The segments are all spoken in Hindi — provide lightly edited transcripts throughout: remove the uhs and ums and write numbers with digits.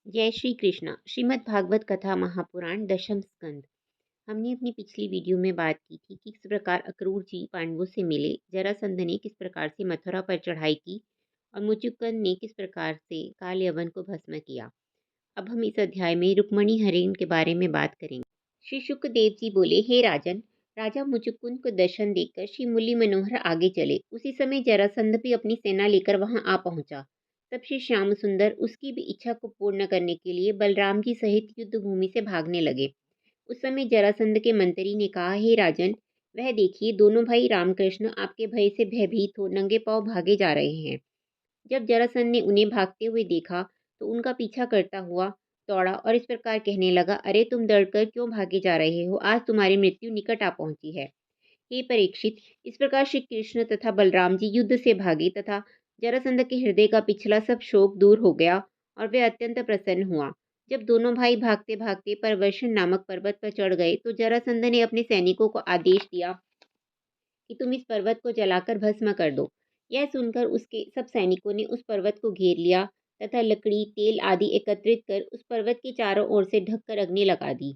जय श्री कृष्णा। श्रीमद् भागवत कथा महापुराण दशम स्कंद। हमने अपनी पिछली वीडियो में बात की थी कि किस प्रकार अक्रूर जी पांडवों से मिले, जरासंध ने किस प्रकार से मथुरा पर चढ़ाई की और मुचुकुंद ने किस प्रकार से काल यवन को भस्म किया। अब हम इस अध्याय में रुक्मणी हरण के बारे में बात करेंगे। श्री शुकदेव जी बोले, हे राजन, राजा मुचुकुंद को दर्शन देकर श्री मुरली मनोहर आगे चले। उसी समय जरासंध भी अपनी सेना लेकर वहां आ पहुंचा। तब श्री श्याम सुंदर उसकी भी इच्छा को पूर्ण करने के लिए बलराम जी सहित युद्ध भूमि से भागने लगे। उस समय जरासंध के मंत्री ने कहा, हे राजन, वह देखिए, दोनों भाई रामकृष्ण आपके भय से भयभीत हो नंगे पांव भागे जा रहे हैं। जब जरासंध ने उन्हें भागते हुए देखा तो उनका पीछा करता हुआ दौड़ा और इस प्रकार कहने लगा, अरे तुम डरकर क्यों भागे जा रहे हो? आज तुम्हारी मृत्यु निकट आ पहुंची है। हे परीक्षित, इस प्रकार श्री कृष्ण तथा बलराम जी युद्ध से भागे तथा जरासंध के हृदय का पिछला सब शोक दूर हो गया और वे अत्यंत प्रसन्न हुआ। जब दोनों भाई भागते भागते परवर्षण नामक पर्वत पर चढ़ गए तो जरासंध ने अपने सैनिकों को आदेश दिया कि तुम इस पर्वत को जलाकर भस्म कर दो। यह सुनकर उसके सब सैनिकों ने उस पर्वत को घेर लिया तथा लकड़ी, तेल आदि एकत्रित कर उस पर्वत के चारों ओर से ढककर अग्नि लगा दी।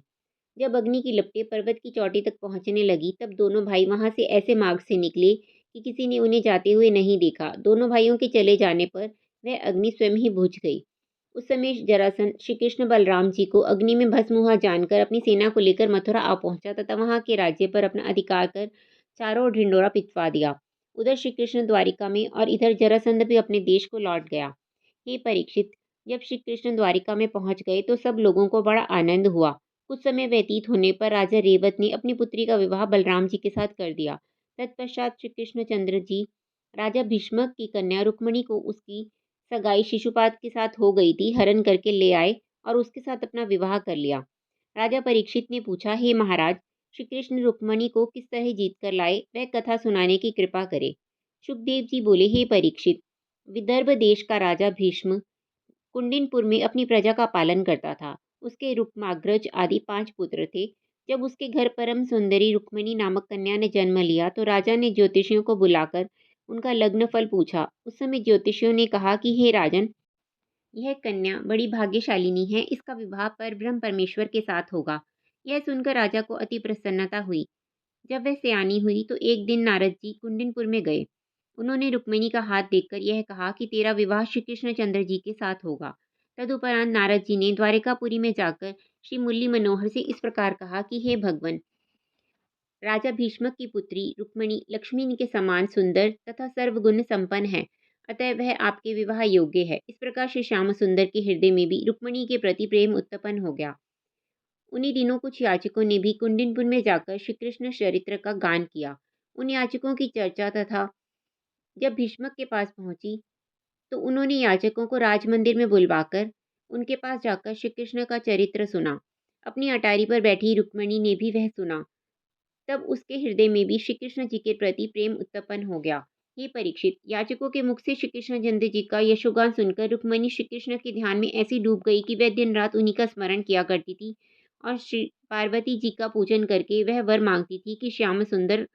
जब अग्नि की लपटें पर्वत की चोटी तक पहुंचने लगी तब दोनों भाई वहां से ऐसे मार्ग से निकले कि किसी ने उन्हें जाते हुए नहीं देखा। दोनों भाइयों के चले जाने पर वह अग्नि स्वयं ही बुझ गई। उस समय जरासंध श्री कृष्ण बलराम जी को अग्नि में भस्म हुआ जानकर अपनी सेना को लेकर मथुरा आ पहुंचा तथा वहां के राज्य पर अपना अधिकार कर चारों ओर ढिंडोरा पिटवा दिया। उधर श्री कृष्ण द्वारिका में और इधर जरासंध भी अपने देश को लौट गया। हे परीक्षित, जब श्री कृष्ण द्वारिका में पहुंच गए तो सब लोगों को बड़ा आनंद हुआ। कुछ समय व्यतीत होने पर राजा रेवत ने अपनी पुत्री का विवाह बलराम जी के साथ कर दिया। तत्पश्चात श्री कृष्णचंद्र जी राजा भीष्मक की कन्या रुक्मणी को उसकी सगाई शिशुपाल के साथ हो गई थी, हरण करके ले आए और उसके साथ अपना विवाह कर लिया। राजा परीक्षित ने पूछा, हे महाराज, श्री कृष्ण रुक्मणी को किस तरह जीत कर लाए, वह कथा सुनाने की कृपा करे। सुखदेव जी बोले, हे परीक्षित, विदर्भ देश का राजा भीष्म कुंडिनपुर में अपनी प्रजा का पालन करता था। उसके रुक्माग्रज आदि 5 पुत्र थे। जब उसके घर परम सुंदरी रुक्मिणी नामक कन्या ने जन्म लिया तो राजा ने ज्योतिषियों को बुलाकर उनका लग्न फल पूछा। उस समय ज्योतिषियों ने कहा कि हे राजन, यह कन्या बड़ी भाग्यशालिनी है, इसका विवाह पर ब्रह्म परमेश्वर के साथ होगा। यह सुनकर राजा को अति प्रसन्नता हुई। जब वह सयानी हुई तो एक दिन नारद जी कुंडिनपुर में गए। उन्होंने रुक्मिणी का हाथ देखकर यह कहा कि तेरा विवाह श्री कृष्णचंद्र जी के साथ होगा। तदुपरांत नारद जी ने द्वारिकापुरी में जाकर श्री मुरली मनोहर से इस प्रकार कहा कि हे भगवान, राजा भीष्मक की पुत्री रुक्मिणी लक्ष्मी के समान सुंदर तथा सर्वगुण संपन्न है, अतः वह आपके विवाह योग्य है। इस प्रकार श्री श्याम सुंदर के हृदय में भी रुक्मिणी के प्रति प्रेम उत्पन्न हो गया। उन्हीं दिनों कुछ याचकों ने भी कुंडिनपुर में जाकर श्री कृष्ण चरित्र का गान किया। उन याचकों की चर्चा तथा जब भीष्मक के पास पहुंची तो उन्होंने याचकों को राजमंदिर में बुलवाकर उनके पास जाकर श्री कृष्ण का चरित्र सुना। अपनी अटारी पर बैठी रुक्मिणी ने भी वह सुना। तब उसके हृदय में भी श्री कृष्ण जी के प्रति प्रेम उत्पन्न हो गया। ये परीक्षित, याचकों के मुख से श्री कृष्णचंद्र जी का यशोगान सुनकर रुक्मिणी श्री कृष्ण के ध्यान में ऐसी डूब गई कि वह दिन रात उन्हीं का स्मरण किया करती थी और श्री पार्वती जी का पूजन करके वह वर मांगती थी कि श्याम सुंदर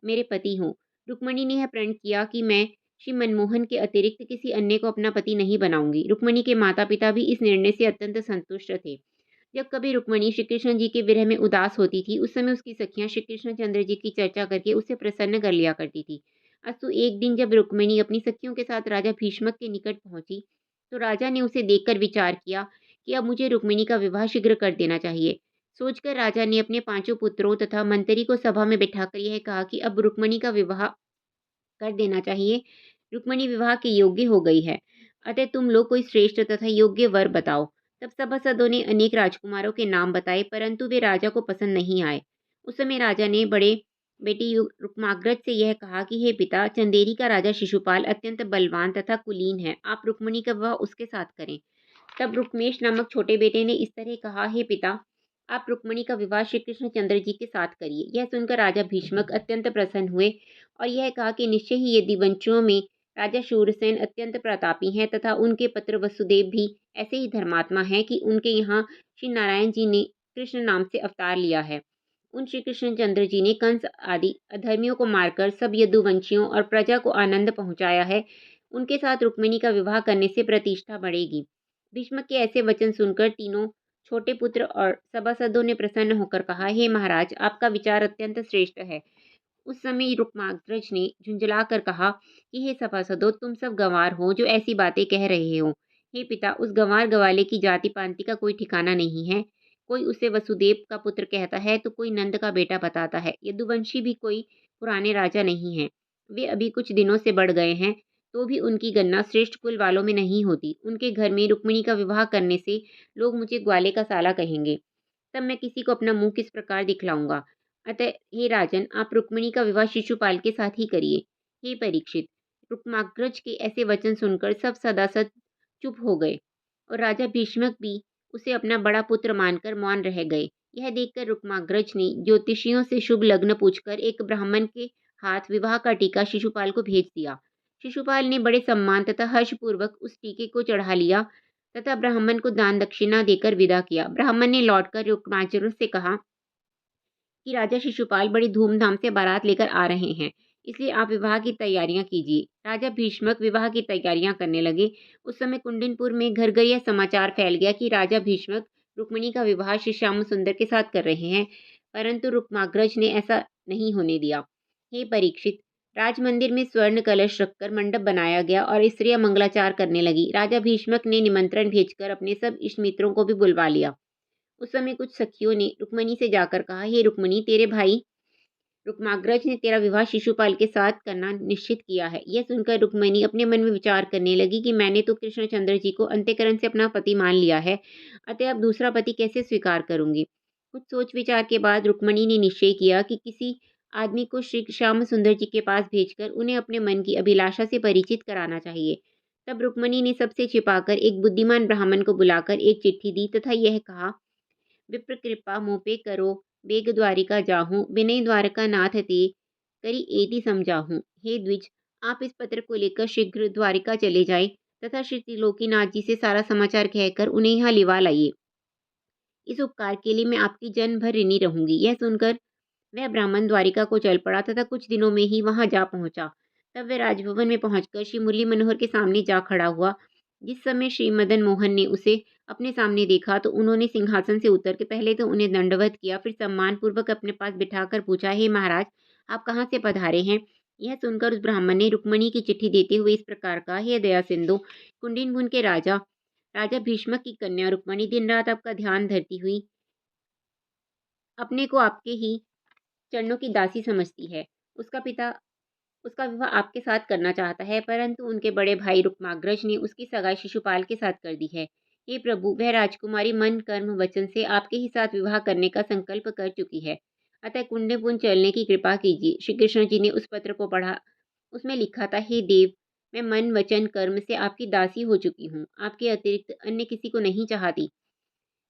मेरे पति हों। रुक्मिणी ने यह प्रण किया कि मैं श्री मनमोहन के अतिरिक्त किसी अन्य को अपना पति नहीं बनाऊंगी। रुक्मिणी के माता पिता भी इस निर्णय से अत्यंत संतुष्ट थे। जब कभी रुक्मिणी श्री कृष्ण जी के विरह में उदास होती थी उस समय उसकी सखियां श्री कृष्ण चंद्र जी की चर्चा करके उसे प्रसन्न कर लिया करती थी। अस्तु एक दिन जब रुक्मिणी अपनी सखियों के साथ राजा भीष्मक के निकट पहुंची तो राजा ने उसे देखकर विचार किया कि अब मुझे रुक्मिणी का विवाह शीघ्र कर देना चाहिए। सोचकर राजा ने अपने 5 पुत्रों तथा मंत्री को सभा में बिठाकर यह कहा कि अब रुक्मिणी का विवाह कर देना चाहिए। रुक्मिणी विवाह के योग्य हो गई है, अतः तुम लोग कोई श्रेष्ठ तथा योग्य वर बताओ। तब सभासदों ने अनेक राजकुमारों के नाम बताए परंतु वे राजा को पसंद नहीं आए। उस समय राजा ने बड़े बेटी रुक्माग्रज से यह कहा कि हे पिता, चंदेरी का राजा शिशुपाल अत्यंत बलवान तथा कुलीन है, आप रुक्मिणी का विवाह उसके साथ करें। तब रुक्मेश नामक छोटे बेटे ने इस तरह कहा, हे पिता, आप रुक्मिणी का विवाह श्री कृष्ण चंद्र जी के साथ करिए। यह सुनकर राजा भीष्मक अत्यंत प्रसन्न हुए और यह कहा कि निश्चय ही यदि वंशियों में राजा शूरसेन अत्यंत प्रतापी हैं तथा उनके पुत्र वसुदेव भी ऐसे ही धर्मात्मा हैं कि उनके यहाँ श्री नारायण जी ने कृष्ण नाम से अवतार लिया है। उन श्री कृष्णचंद्र जी ने कंस आदि अधर्मियों को मारकर सब यदुवंशियों और प्रजा को आनंद पहुंचाया है। उनके साथ रुक्मिणी का विवाह करने से प्रतिष्ठा बढ़ेगी। भीष्म के ऐसे वचन सुनकर तीनों छोटे पुत्र और सभासदों ने प्रसन्न होकर कहा, हे महाराज, आपका विचार अत्यंत श्रेष्ठ है। उस समय रुक्माग्रज ने झुंझलाकर कहा कि हे सभासदों, तुम सब गंवार हो जो ऐसी बातें कह रहे हो। हे पिता, उस गंवार गवाले की जाति पांति का कोई ठिकाना नहीं है। कोई उसे वसुदेव का पुत्र कहता है तो कोई नंद का बेटा बताता है। यदुवंशी भी कोई पुराने राजा नहीं है। वे अभी कुछ दिनों से बढ़ गए हैं, तो भी उनकी गणना श्रेष्ठ कुल वालों में नहीं होती। उनके घर में रुक्मिणी का विवाह करने से लोग मुझे ग्वाले का साला कहेंगे। तब मैं किसी को अपना मुंह किस प्रकार दिखलाऊंगा। अतः हे राजन, आप रुक्मिणी का विवाह शिशुपाल के साथ ही करिए। हे परीक्षित, रुक्माग्रज के ऐसे वचन सुनकर सब सदासद चुप हो गए और राजा भीष्मक भी उसे अपना बड़ा पुत्र मानकर मौन रह गए। यह देखकर रुक्माग्रज ने ज्योतिषियों से शुभ लग्न पूछकर एक ब्राह्मण के हाथ विवाह का टीका शिशुपाल को भेज दिया। शिशुपाल ने बड़े सम्मान तथा हर्षपूर्वक उस टीके को चढ़ा लिया तथा ब्राह्मण को दान दक्षिणा देकर विदा किया। ब्राह्मण ने लौटकर रुक्माग्रज से कहा कि राजा शिशुपाल बड़ी धूमधाम से बारात लेकर आ रहे हैं, इसलिए आप विवाह की तैयारियां कीजिए। राजा भीष्मक विवाह की तैयारियां करने लगे। उस समय कुंडिनपुर में घर घर यह समाचार फैल गया कि राजा भीष्मक रुक्मिणी का विवाह श्री श्याम सुंदर के साथ कर रहे हैं, परंतु रुक्माग्रज ने ऐसा नहीं होने दिया। हे परीक्षित, राज मंदिर में स्वर्ण कलश रखकर मंडप बनाया गया और स्त्रियां मंगलाचार करने लगी। राजा भीष्मक ने निमंत्रण भेजकर अपने सब इष्ट मित्रों को भी बुलवा लिया। उस समय कुछ सखियों ने रुक्मिणी से जाकर कहा, हे रुक्मिणी, तेरे भाई रुक्माग्रज ने तेरा विवाह शिशुपाल के साथ करना निश्चित किया है। यह सुनकर रुक्मिणी अपने मन में विचार करने लगी कि मैंने तो कृष्णचंद्र जी को अंतःकरण से अपना पति मान लिया है, अतः अब दूसरा पति कैसे स्वीकार करूंगी। कुछ सोच विचार के बाद रुक्मिणी ने निश्चय किया कि किसी आदमी को श्री श्याम सुंदर जी के पास भेजकर उन्हें अपने मन की अभिलाषा से परिचित कराना चाहिए। तब रुक्मिणी ने सबसे छिपाकर एक बुद्धिमान ब्राह्मण को बुलाकर एक चिट्ठी दी तथा यह कहा, विप्र कृपा मोह पे करो, बेग द्वारिका जाहूं, विनय द्वारका नाथ ते करी एति समझाहूं। हे द्विज, आप इस पत्र को लेकर शीघ्र द्वारिका चले जाएं तथा श्री त्रिलोकीनाथ जी से सारा समाचार कहकर उन्हें यहाँ लिवा लाइए। इस उपकार के लिए मैं आपकी जन्म भर ऋणी रहूंगी। यह सुनकर वह ब्राह्मण द्वारिका को चल पड़ा तथा कुछ दिनों में ही वहां जा पहुंचा। तब वह राजभवन में पहुंचकर श्री मुरली मनोहर के सामने जा खड़ा हुआ। जिस समय श्री मदन मोहन ने उसे अपने सामने देखा तो उन्होंने सिंहासन से उतर के पहले तो उन्हें दंडवत किया, फिर सम्मान पूर्वक अपने पास बिठाकर पूछा, हे महाराज, आप कहाँ से पधारे हैं। यह सुनकर उस ब्राह्मण ने रुक्मिणी की चिट्ठी देते हुए इस प्रकार कहा, हे दया सिंधु, कुंडिनभुन के राजा राजा भीष्मक की कन्या रुक्मिणी दिन रात आपका ध्यान धरती हुई अपने को आपके ही चरणों की दासी समझती है। उसका पिता उसका विवाह आपके साथ करना चाहता है, परंतु उनके बड़े भाई रुक्माग्रज ने उसकी सगाई शिशुपाल के साथ कर दी है। हे प्रभु, वह राजकुमारी मन कर्म वचन से आपके ही साथ विवाह करने का संकल्प कर चुकी है, अतः कुंडपुन चलने की कृपा कीजिए। श्री कृष्ण जी ने उस पत्र को पढ़ा। उसमें लिखा था, हे देव, मैं मन वचन कर्म से आपकी दासी हो चुकी हूँ, आपके अतिरिक्त अन्य किसी को नहीं चाहती।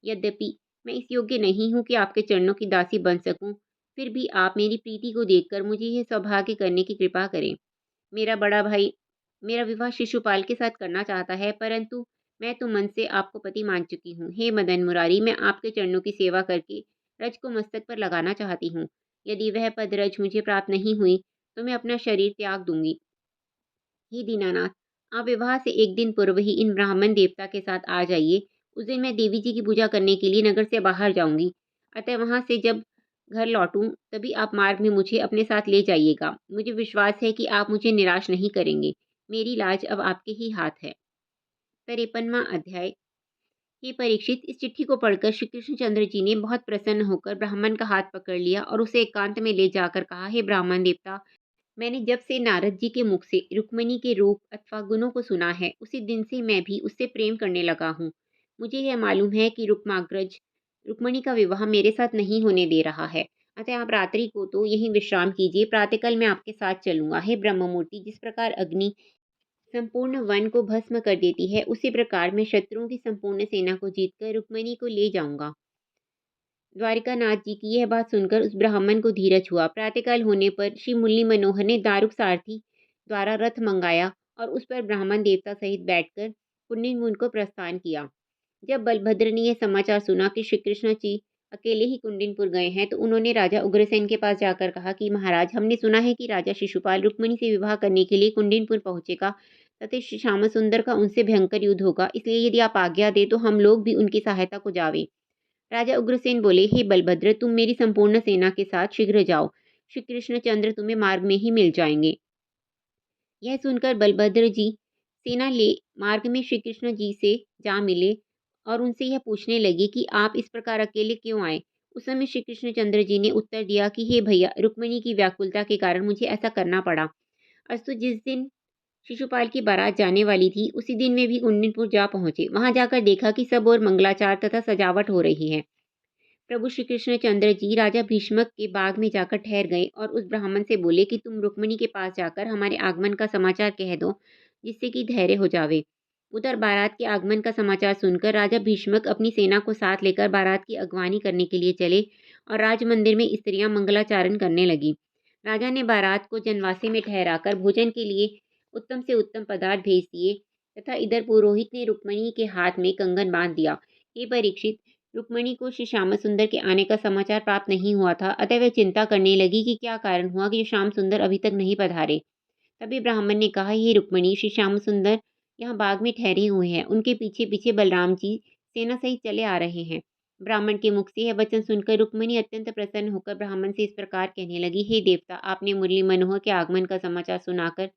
यद्यपि मैं इस योग्य नहीं हूँ कि आपके चरणों की दासी बन सकूं, फिर भी आप मेरी प्रीति को देखकर मुझे यह सौभाग्य करने की कृपा करें। मेरा बड़ा भाई मेरा विवाह शिशुपाल के साथ करना चाहता है, परंतु मैं तो मन से आपको पति मान चुकी हूँ। हे मदन मुरारी, मैं आपके चरणों की सेवा करके रज को मस्तक पर लगाना चाहती हूँ। यदि वह पद रज मुझे प्राप्त नहीं हुई तो मैं अपना शरीर त्याग दूंगी। हे दीनानाथ, आप विवाह से एक दिन पूर्व ही इन ब्राह्मण देवता के साथ आ जाइए। उस दिन मैं देवी जी की पूजा करने के लिए नगर से बाहर जाऊंगी, अतः वहां से जब घर लौटूं तभी आप मार्ग में मुझे अपने साथ ले जाइएगा। मुझे विश्वास है कि आप मुझे निराश नहीं करेंगे। मेरी लाज अब आपके ही हाथ है। 53वां अध्याय। हे परीक्षित, इस चिट्ठी को पढ़कर श्री कृष्णचंद्र जी ने बहुत प्रसन्न होकर ब्राह्मण का हाथ पकड़ लिया और उसे एकांत में ले जाकर कहा, हे ब्राह्मण देवता, मैंने जब से नारद जी के मुख से रुक्मिणी के रूप अथवा गुणों को सुना है, उसी दिन से मैं भी उससे प्रेम करने लगा हूँ। मुझे यह मालूम है कि रुक्माग्रज रुक्मिणी का विवाह मेरे साथ नहीं होने दे रहा है, अतः आप रात्रि को तो यहीं विश्राम कीजिए, प्रातःकाल मैं आपके साथ चलूंगा। हे ब्रह्ममूर्ति, जिस प्रकार अग्नि संपूर्ण वन को भस्म कर देती है, उसी प्रकार मैं शत्रुओं की संपूर्ण सेना को जीतकर रुक्मिणी को ले जाऊंगा। द्वारिकानाथ जी की यह बात सुनकर उस ब्राह्मण को धीरज हुआ। प्रातःकाल होने पर श्री मुरली मनोहर ने दारुक सारथी द्वारा रथ मंगाया और उस पर ब्राह्मण देवता सहित बैठकर कुंडिनमुन को प्रस्थान किया। जब बलभद्र ने यह समाचार सुना कि श्री कृष्ण जी अकेले ही कुंडिनपुर गए हैं, तो उन्होंने राजा उग्रसेन के पास जाकर कहा कि महाराज, हमने सुना है कि राजा शिशुपाल रुक्मिणी से विवाह करने के लिए कुंडिनपुर पहुंचेगा तथा श्री श्याम सुंदर का उनसे भयंकर युद्ध होगा, इसलिए यदि आप आज्ञा दें तो हम लोग भी उनकी सहायता को जावें। राजा उग्रसेन बोले, हे बलभद्र, तुम मेरी संपूर्ण सेना के साथ शीघ्र जाओ। श्री कृष्णचंद्र तुम्हें मार्ग में ही मिल जाएंगे। यह सुनकर बलभद्र जी सेना ले मार्ग में श्री कृष्ण जी से जा मिले और उनसे यह पूछने लगे कि आप इस प्रकार अकेले क्यों आए। उस समय श्री कृष्णचंद्र जी ने उत्तर दिया कि हे भैया, रुक्मिणी की व्याकुलता के कारण मुझे ऐसा करना पड़ा। अस्तु, जिस दिन शिशुपाल की बारात जाने वाली थी, उसी दिन वे भी कुंडनपुर जा पहुंचे। वहां जाकर देखा कि सब और मंगलाचार तथा सजावट हो रही है। प्रभु श्री कृष्णचंद्र जी राजा भीष्मक के बाग में जाकर ठहर गए और उस ब्राह्मण से बोले कि तुम रुक्मिणी के पास जाकर हमारे आगमन का समाचार कह दो, जिससे कि धैर्य हो जावे। उधर बारात के आगमन का समाचार सुनकर राजा भीष्मक अपनी सेना को साथ लेकर बारात की अगवानी करने के लिए चले और राज मंदिर में स्त्रियां मंगलाचारण करने लगी। राजा ने बारात को जनवासे में ठहराकर भोजन के लिए उत्तम से उत्तम पदार्थ भेज दिए तथा इधर पुरोहित ने रुक्मिणी के हाथ में कंगन बांध दिया। हे परीक्षित, रुक्मिणी को श्री श्याम सुंदर के आने का समाचार प्राप्त नहीं हुआ था, अतः वह चिंता करने लगी कि क्या कारण हुआ कि श्याम सुंदर अभी तक नहीं पधारे। तभी ब्राह्मण ने कहा, हे रुक्मिणी, श्री श्याम सुंदर यहाँ बाग में ठहरे हुए हैं। उनके पीछे पीछे बलराम जी सेना सहित चले आ रहे हैं। ब्राह्मण के मुख से यह वचन सुनकर रुक्मिणी अत्यंत प्रसन्न होकर ब्राह्मण से इस प्रकार कहने लगी, हे देवता, आपने मुरली मनोहर के आगमन का समाचार सुनाकर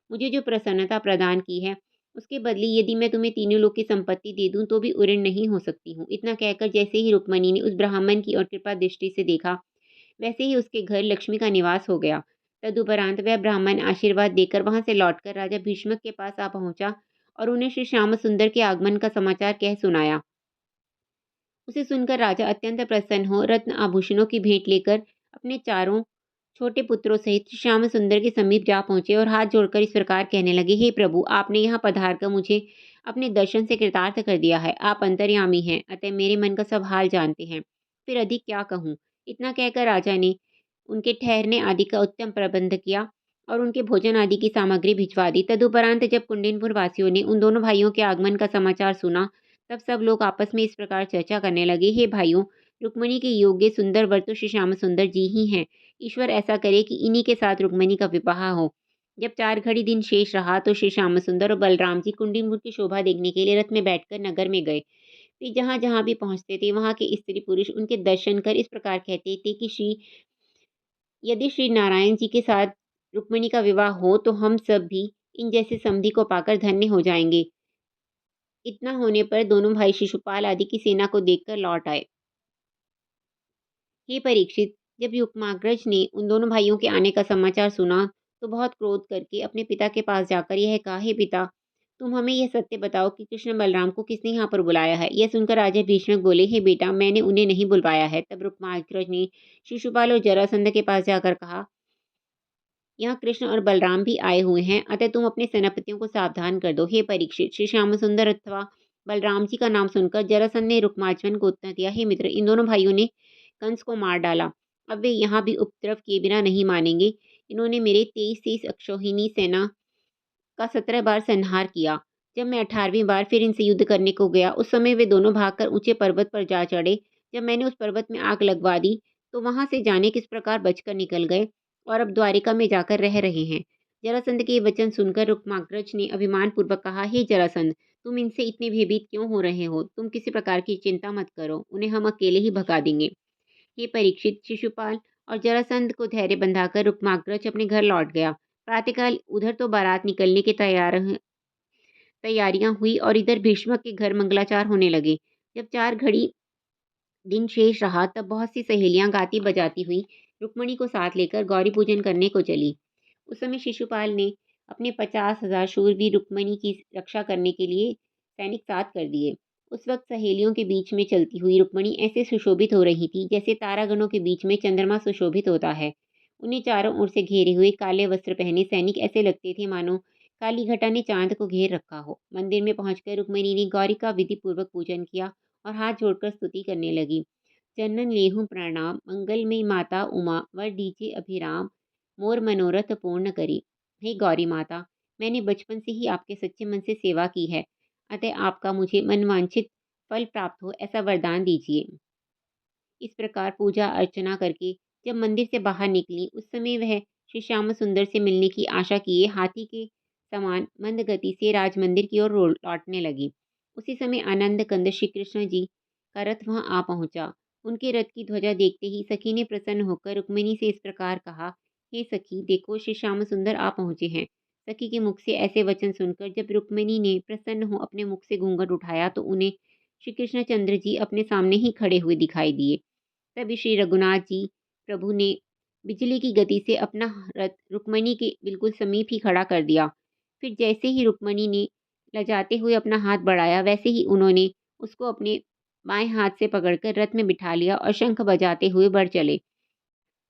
मुझे जो प्रसन्नता प्रदान की है, उसके बदले यदि मैं तुम्हें तीनों लोक की संपत्ति दे दूं तो भी उऋण नहीं हो सकती हूँ। इतना कहकर जैसे ही रुक्मिणी ने उस ब्राह्मण की ओर कृपा दृष्टि से देखा, वैसे ही उसके घर लक्ष्मी का निवास हो गया। तदुपरांत वह ब्राह्मण आशीर्वाद देकर वहां से लौटकर राजा भीष्मक के पास आ पहुंचा और उन्हें श्री श्याम सुंदर के आगमन का समाचार कह सुनाया। उसे सुनकर राजा अत्यंत प्रसन्न हो रत्न आभूषणों की भेंट लेकर अपने चारों छोटे पुत्रों सहित श्याम सुंदर के समीप जा पहुंचे और हाथ जोड़कर इस प्रकार कहने लगे, हे प्रभु, आपने यहाँ पधार कर मुझे अपने दर्शन से कृतार्थ कर दिया है। आप अंतर्यामी हैं, अतः मेरे मन का सब हाल जानते हैं। फिर अधिक क्या कहूँ। इतना कहकर राजा ने उनके ठहरने आदि का उत्तम प्रबंध किया और उनके भोजन आदि की सामग्री भिजवा दी। तदुपरांत जब कुंडनपुर वासियों ने उन दोनों भाइयों के आगमन का समाचार सुना, तब सब लोग आपस में इस प्रकार चर्चा करने लगे, हे भाइयों, रुक्मिणी के योग्य सुंदर वर तो श्री श्याम सुंदर जी ही हैं। ईश्वर ऐसा करे कि इन्हीं के साथ रुक्मिणी का विवाह हो। जब 4 घड़ी दिन शेष रहा तो श्री श्याम सुंदर और बलराम जी कुंडनपुर की शोभा देखने के लिए रथ में बैठकर नगर में गए। वे जहाँ जहाँ भी पहुँचते थे, वहाँ के स्त्री पुरुष उनके दर्शन कर इस प्रकार कहते थे कि यदि श्री नारायण जी के साथ रुक्मिणी का विवाह हो तो हम सब भी इन जैसे समधी को पाकर धन्य हो जाएंगे। इतना होने पर दोनों भाई शिशुपाल आदि की सेना को देखकर लौट आए। हे परीक्षित, जब युक्माग्रज ने उन दोनों भाइयों के आने का समाचार सुना तो बहुत क्रोध करके अपने पिता के पास जाकर यह कहा, हे पिता, तुम हमें यह सत्य बताओ कि कृष्ण बलराम को किसने यहाँ पर बुलाया है। यह सुनकर राजा भीष्मक बोले, हे बेटा, मैंने उन्हें नहीं बुलवाया है। तब रुक्माग्रज ने शिशुपाल और जरासंध के पास जाकर कहा, यहाँ कृष्ण और बलराम भी आए हुए हैं, अतः तुम अपने सेनापतियों को सावधान कर दो। हे परीक्षित, श्री श्याम सुंदर अथवा बलराम जी का नाम सुनकर जरासंध ने रुक्मार्जन को उत्तर दिया, हे मित्र, इन दोनों भाइयों ने कंस को मार डाला। अब वे यहाँ भी उपद्रव किए बिना नहीं मानेंगे। इन्होंने मेरे 23 अक्षौहिणी सेना का 17 बार संहार किया। जब मैं 18वीं बार फिर इनसे युद्ध करने को गया, उस समय वे दोनों भागकर ऊंचे पर्वत पर जा चढ़े। जब मैंने उस पर्वत में आग लगवा दी तो वहां से जाने किस प्रकार बचकर निकल गए और अब द्वारिका में जाकर रह रहे हैं। जरासंध के ये वचन सुनकर रुक्माग्रज ने अभिमान पूर्वक कहा, हे जरासंध, तुम इनसे इतने भयभीत क्यों हो रहे हो। तुम किसी प्रकार की चिंता मत करो, उन्हें हम अकेले ही भगा देंगे। हे परीक्षित, शिशुपाल और जरासंध को धैर्य बंधाकर रुक्माग्रज अपने घर लौट गया। प्रातःकाल उधर तो बारात निकलने की तैयारियां हुई और इधर भीष्म के घर मंगलाचार होने लगे। जब 4 घड़ी दिन शेष रहा तब बहुत सी सहेलियां गाती बजाती हुई रुक्मिणी को साथ लेकर गौरी पूजन करने को चली। उस समय शिशुपाल ने अपने 50,000 शूरवीर रुक्मिणी की रक्षा करने के लिए सैनिक साथ कर दिए। उस वक्त सहेलियों के बीच में चलती हुई रुक्मिणी ऐसे सुशोभित हो रही थी जैसे तारागणों के बीच में चंद्रमा सुशोभित होता है। उन्हें चारों ओर से घेरे हुए काले वस्त्र पहने सैनिक ऐसे लगते थे मानो काली घटा ने चांद को घेर रखा हो। मंदिर में पहुंचकर रुक्मिणी ने गौरी का विधि पूर्वक पूजन किया और हाथ जोड़कर स्तुति करने लगी। चंदन लेहूं प्रणाम, मंगलमयी माता उमा, वर दीजिए अभिराम, मोर मनोरथ पूर्ण करी। हे गौरी माता, मैंने बचपन से ही आपके सच्चे मन से सेवा की है, अतः आपका मुझे मनवांछित फल प्राप्त हो ऐसा वरदान दीजिए। इस प्रकार पूजा अर्चना करके जब मंदिर से बाहर निकली, उस समय वह श्री श्याम सुंदर से मिलने की आशा किए हाथी के समान मंद गति से राजमंदिर की ओर लौटने लगी। उसी समय आनंद कंद श्री कृष्ण जी का रथ वहां आ पहुंचा। उनके रथ की ध्वजा देखते ही सखी ने प्रसन्न होकर रुक्मिणी से इस प्रकार कहा, हे सखी, देखो श्री श्याम सुंदर आ पहुंचे हैं। सखी के मुख से ऐसे वचन सुनकर जब रुक्मिणी ने प्रसन्न हो अपने मुख से घूंघट उठाया तो उन्हें श्री कृष्णचंद्र जी अपने सामने ही खड़े हुए दिखाई दिए। तभी श्री रघुनाथ जी प्रभु ने बिजली की गति से अपना रथ रुक्मिणी के बिल्कुल समीप ही खड़ा कर दिया। फिर जैसे ही रुक्मिणी ने लजाते हुए अपना हाथ बढ़ाया, वैसे ही उन्होंने उसको अपने बाएं हाथ से पकड़कर रथ में बिठा लिया और शंख बजाते हुए बढ़ चले।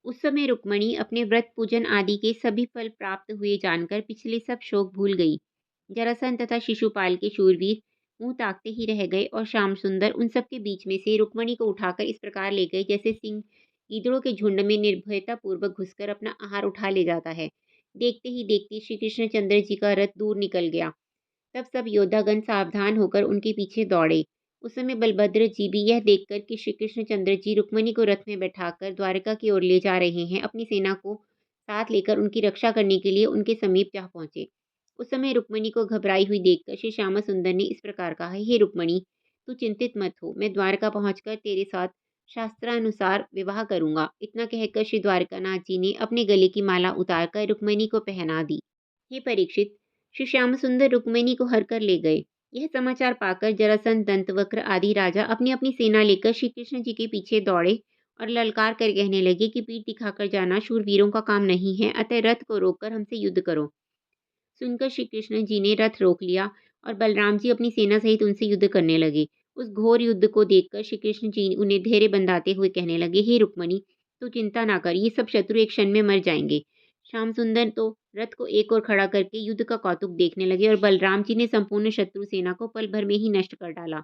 उस समय रुक्मिणी अपने व्रत पूजन आदि के सभी फल प्राप्त हुए जानकर पिछले सब शोक भूल गई। जरासंध तथा शिशुपाल के शूरवीर मुंह ताकते ही रह गए और श्याम सुंदर उन सब के बीच में से रुक्मिणी को उठाकर इस प्रकार ले गए जैसे सिंह गीदड़ों के झुंड में निर्भयता पूर्वक घुसकर अपना आहार उठा ले जाता है। देखते ही देखते श्री कृष्णचंद्र जी का रथ दूर निकल गया। तब सब योद्धागण सावधान होकर उनके पीछे दौड़े। उस समय बलभद्र जी भी यह देखकर कि श्री कृष्णचंद्र जी रुक्मिणी को रथ में बैठाकर द्वारका की ओर ले जा रहे हैं, अपनी सेना को साथ लेकर उनकी रक्षा करने के लिए उनके समीप जा पहुंचे। उस समय रुक्मिणी को घबराई हुई देखकर श्री श्याम सुंदर ने इस प्रकार कहा, हे रुक्मिणी, तू चिंतित मत हो, मैं द्वारका पहुंचकर तेरे साथ शास्त्रानुसार विवाह करूंगा। इतना कहकर श्री द्वारकानाथ जी ने अपने गले की माला उतारकर रुक्मिणी को पहना दी। हे परीक्षित, श्री श्याम सुंदर रुक्मिणी को हर कर ले गए। यह समाचार पाकर जरासंध, दंतवक्र आदि राजा अपनी अपनी सेना लेकर श्री कृष्ण जी के पीछे दौड़े और ललकार कर कहने लगे कि पीठ दिखाकर जाना शूरवीरों का काम नहीं है, अतः रथ को रोककर हमसे युद्ध करो। सुनकर श्री कृष्ण जी ने रथ रोक लिया और बलराम जी अपनी सेना सहित उनसे युद्ध करने लगे। उस घोर युद्ध को देखकर श्री कृष्ण जी उन्हें धैर्य बंधाते हुए कहने लगे, हे रुक्मिणी, तू चिंता ना कर, ये सब शत्रु एक क्षण में मर जाएंगे। श्याम सुंदर तो रथ को एक ओर खड़ा करके युद्ध का कौतुक देखने लगे और बलराम जी ने संपूर्ण शत्रु सेना को पल भर में ही नष्ट कर डाला।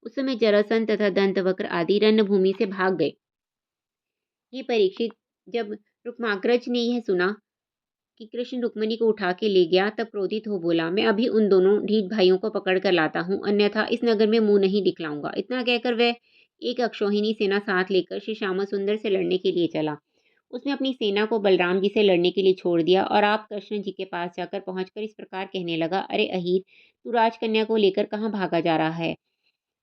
उस समय जरासंध तथा दंतवक्र आदि रणभूमि से भाग गए। ये परीक्षित, जब रुक्माग्रज ने यह सुना कि कृष्ण रुक्मिणी को उठा के ले गया, तब क्रोधित हो बोला, मैं अभी उन दोनों ढीठ भाइयों को पकड़ कर लाता हूँ, अन्यथा इस नगर में मुंह नहीं दिखलाऊंगा। इतना कहकर वह एक अक्षौहिणी सेना साथ लेकर श्री श्याम सुंदर से लड़ने के लिए चला। उसने अपनी सेना को बलराम जी से लड़ने के लिए छोड़ दिया और आप कृष्ण जी के पास जाकर पहुंचकर इस प्रकार कहने लगा, अरे अहीर, तू राजकन्या को लेकर कहाँ भागा जा रहा है?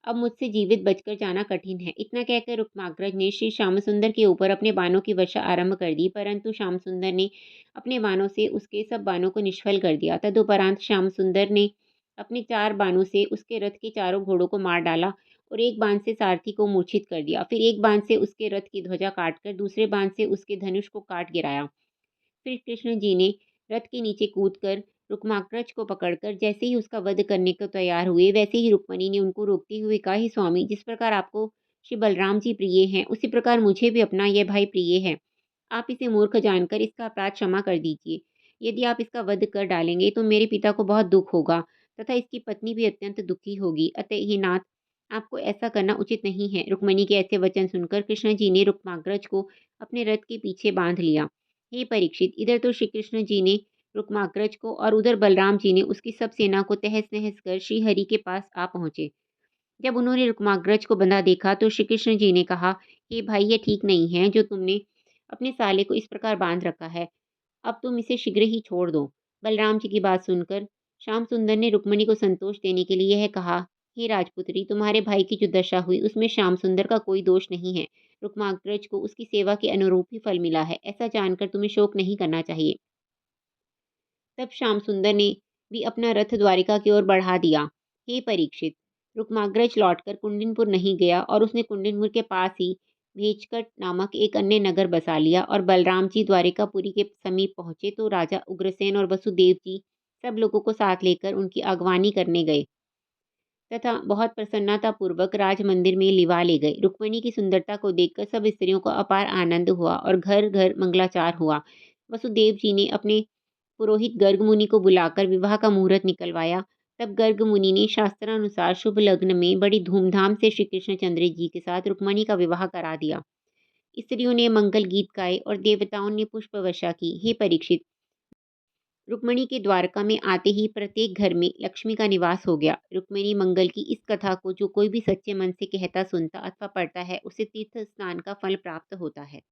अब मुझसे जीवित बचकर जाना कठिन है। इतना कहकर रुक्माग्रज ने श्री श्यामसुंदर के ऊपर अपने बाणों की वर्षा आरंभ कर दी, परंतु श्यामसुंदर ने अपने बाणों से उसके सब बाणों को निष्फल कर दिया। तदुपरांत श्यामसुंदर ने अपने 4 बाणों से उसके रथ के चारों घोड़ों को मार डाला और एक बाण से सारथी को मूर्छित कर दिया। फिर एक बाण से उसके रथ की ध्वजा काटकर दूसरे बाण से उसके धनुष को काट गिराया। फिर कृष्ण जी ने रथ के नीचे कूदकर रुक्माग्रज को पकड़कर जैसे ही उसका वध करने को तैयार हुए, वैसे ही रुक्मिणी ने उनको रोकते हुए कहा, हे स्वामी, जिस प्रकार आपको श्री बलराम जी प्रिय हैं, उसी प्रकार मुझे भी अपना यह भाई प्रिय है। आप इसे मूर्ख जानकर इसका अपराध क्षमा कर दीजिए। यदि आप इसका वध कर डालेंगे तो मेरे पिता को बहुत दुख होगा तथा इसकी पत्नी भी अत्यंत दुखी होगी। अतः हे नाथ, आपको ऐसा करना उचित नहीं है। रुक्मिणी के ऐसे वचन सुनकर कृष्ण जी ने रुक्माग्रज को अपने रथ के पीछे बांध लिया। हे परीक्षित, इधर तो श्री कृष्ण जी ने रुक्माग्रज को और उधर बलराम जी ने उसकी सब सेना को तहस नहस कर श्री हरि के पास आ पहुंचे। जब उन्होंने रुक्माग्रज को बंधा देखा तो श्री कृष्ण जी ने कहा, हे भाई, यह ठीक नहीं है जो तुमने अपने साले को इस प्रकार बांध रखा है। अब तुम इसे शीघ्र ही छोड़ दो। बलराम जी की बात सुनकर श्याम सुंदर ने रुक्मिणी को संतोष देने के लिए यह कहा, हे राजपुत्री, तुम्हारे भाई की जो दशा हुई उसमें श्याम सुंदर का कोई दोष नहीं है। रुक्माग्रज को उसकी सेवा के अनुरूप ही फल मिला है। ऐसा जानकर तुम्हें शोक नहीं करना चाहिए। तब श्याम सुंदर ने भी अपना रथ द्वारिका की ओर बढ़ा दिया। हे परीक्षित, रुक्माग्रज लौटकर कुंडिनपुर नहीं गया और उसने कुंडिनपुर के पास ही भेचकट नामक एक अन्य नगर बसा लिया और बलराम जी द्वारिकापुरी के समीप पहुंचे तो राजा उग्रसेन और वसुदेव जी सब लोगों को साथ लेकर उनकी अगवानी करने गए तथा बहुत प्रसन्नतापूर्वक राजमंदिर में लिवा ले गए। रुक्मिणी की सुंदरता को देखकर सब स्त्रियों को अपार आनंद हुआ और घर घर मंगलाचार हुआ। वसुदेव जी ने अपने पुरोहित गर्ग मुनि को बुलाकर विवाह का मुहूर्त निकलवाया। तब गर्ग मुनि ने शास्त्रानुसार शुभ लग्न में बड़ी धूमधाम से श्री कृष्णचंद्र जी के साथ रुक्मिणी का विवाह करा दिया। स्त्रियों ने मंगल गीत गाए और देवताओं ने पुष्प वर्षा की। हे परीक्षित, रुक्मिणी के द्वारका में आते ही प्रत्येक घर में लक्ष्मी का निवास हो गया। रुक्मिणी मंगल की इस कथा को जो कोई भी सच्चे मन से कहता, सुनता अथवा पढ़ता है, उसे तीर्थ स्नान का फल प्राप्त होता है।